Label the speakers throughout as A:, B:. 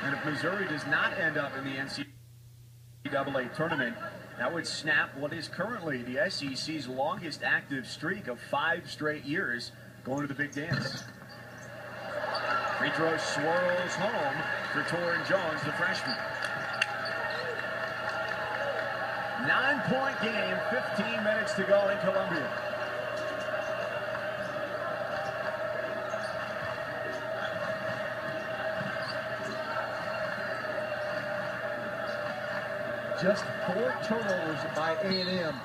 A: And if Missouri does not end up in the NCAA tournament, that would snap what is currently the SEC's longest active streak of 5 straight years going to the big dance. Free throw swirls home for Torrin Jones, the freshman. 9-point game, 15 minutes to go in Columbia.
B: Just 4 turnovers by A&M.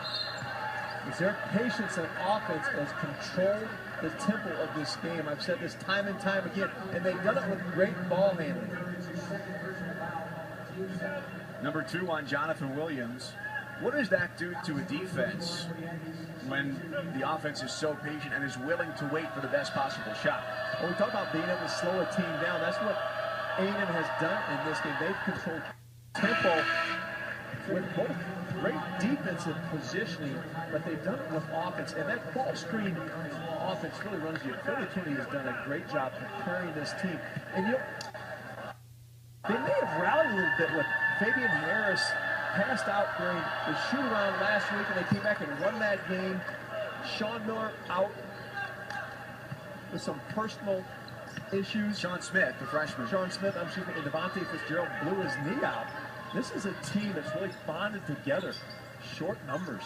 B: Is their patience and offense has controlled the tempo of this game. I've said this time and time again, and they've done it with great ball handling.
A: Number 2 on Jonathan Williams. What does that do to a defense when the offense is so patient and is willing to wait for the best possible shot?
B: Well, we talk about being able to slow a team down. That's what A&M has done in this game. They've controlled tempo with both great defensive positioning, but they've done it with offense. And that ball screen offense really runs you. Philly Kennedy has done a great job preparing this team. And they may have rallied a little bit with Fabian Harris passed out during the shoot-around last week, and they came back and won that game. Sean Miller out with some personal issues.
A: Sean Smith, the freshman.
B: Sean Smith, and Devontae Fitzgerald blew his knee out. This is a team that's really bonded together. Short numbers.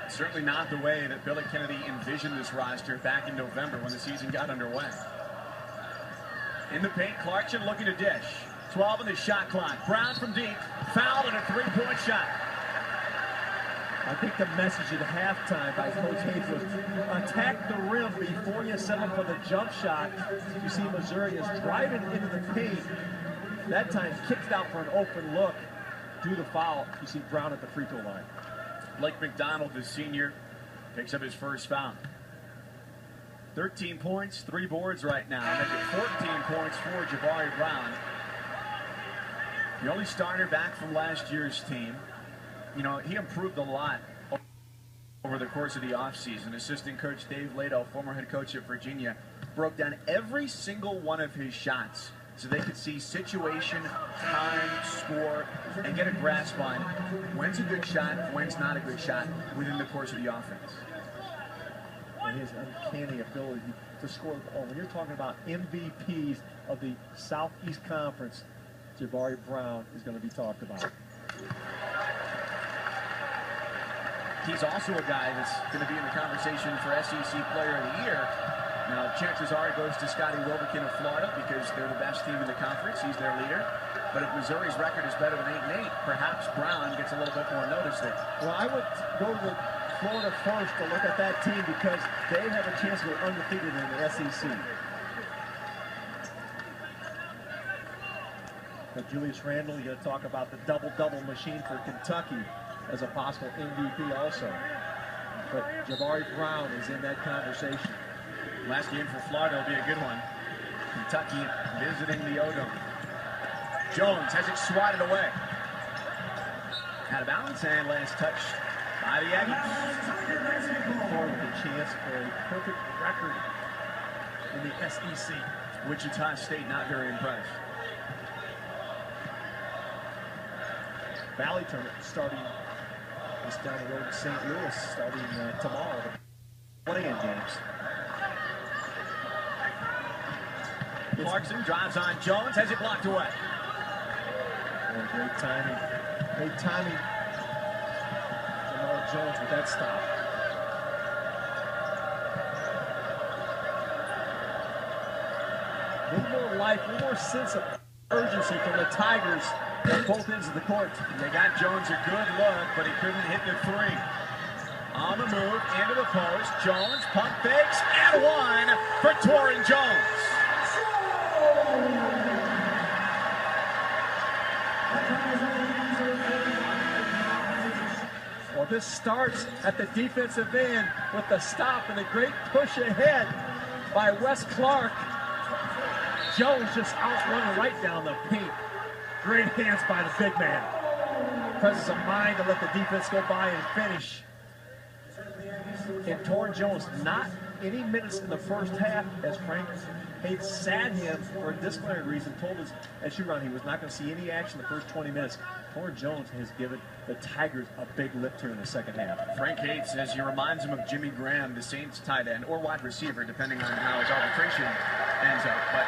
A: Certainly not the way that Billy Kennedy envisioned this roster back in November when the season got underway. In the paint, Clarkson looking to dish. 12 in the shot clock. Brown from deep. Fouled and a 3-point shot.
B: I think the message at halftime by Coach Hayes was attack the rim before you settle for the jump shot. You see Missouri is driving into the paint. That time kicked out for an open look. Do the foul. You see Brown at the free throw line.
A: Blake McDonald, the senior, picks up his first foul. 13 points, 3 boards right now. Make it 14 points for Jabari Brown. The only starter back from last year's team. You know, he improved a lot over the course of the offseason. Assistant coach Dave Lado, former head coach at Virginia, broke down every single one of his shots so they could see situation, time, score, and get a grasp on when's a good shot, when's not a good shot within the course of the offense.
B: And his uncanny ability to score the ball. When you're talking about MVPs of the Southeast Conference, Jabari Brown is going to be talked about.
A: He's also a guy that's going to be in the conversation for SEC Player of the Year. Now, chances are it goes to Scotty Wilbekin of Florida because they're the best team in the conference. He's their leader. But if Missouri's record is better than 8-8, perhaps Brown gets a little bit more notice there.
B: Well, I would go to Florida first to look at that team because they have a chance to go undefeated in the SEC. But Julius Randle, you got to talk about the double-double machine for Kentucky as a possible MVP also. But Jabari Brown is in that conversation.
A: Last game for Florida will be a good one. Kentucky visiting the O-Dome. Jones has it swatted away. Out of bounds, and last touch by the Aggies.
B: Florida with a chance for a perfect record in the SEC.
A: Wichita State not very impressed.
B: Valley tournament starting just down the road in St. Louis, starting tomorrow. The play-in games.
A: Clarkson drives on Jones, has it blocked away.
B: Oh, great timing. Great timing. Jamal Jones with that stop. A little more life, a little more sense of urgency from the Tigers at both ends of the court.
A: They got Jones a good look, but he couldn't hit the 3. On the move, into the post. Jones pump fakes, and one for Torrin Jones.
B: Well, this starts at the defensive end with the stop and a great push ahead by Wes Clark. Jones just outrunning right down the paint. Great hands by the big man. Presence of mind to let the defense go by and finish. And Torrin Jones not any minutes in the first half, as Frank Hayes sat him for a disciplinary reason, told us at shoot-around he was not going to see any action the first 20 minutes. Torrin Jones has given the Tigers a big lift here in the second half.
A: Frank Hayes says he reminds him of Jimmy Graham, the Saints tight end, or wide receiver, depending on how his arbitration ends up. But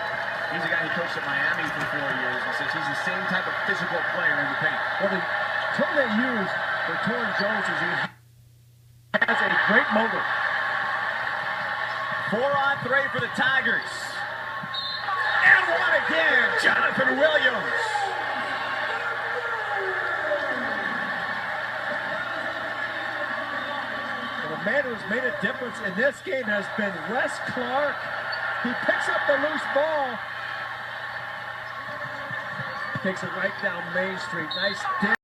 A: he's a guy who coached at Miami for 4 years. He says he's the same type of physical player in the paint.
B: Well, the term they use for Torrin Jones is he has a great motor.
A: 4-on-3 for the Tigers. And one again, Jonathan Williams.
B: The man who's made a difference in this game has been Wes Clark. He picks up the loose ball. Takes it right down Main Street. Nice dig.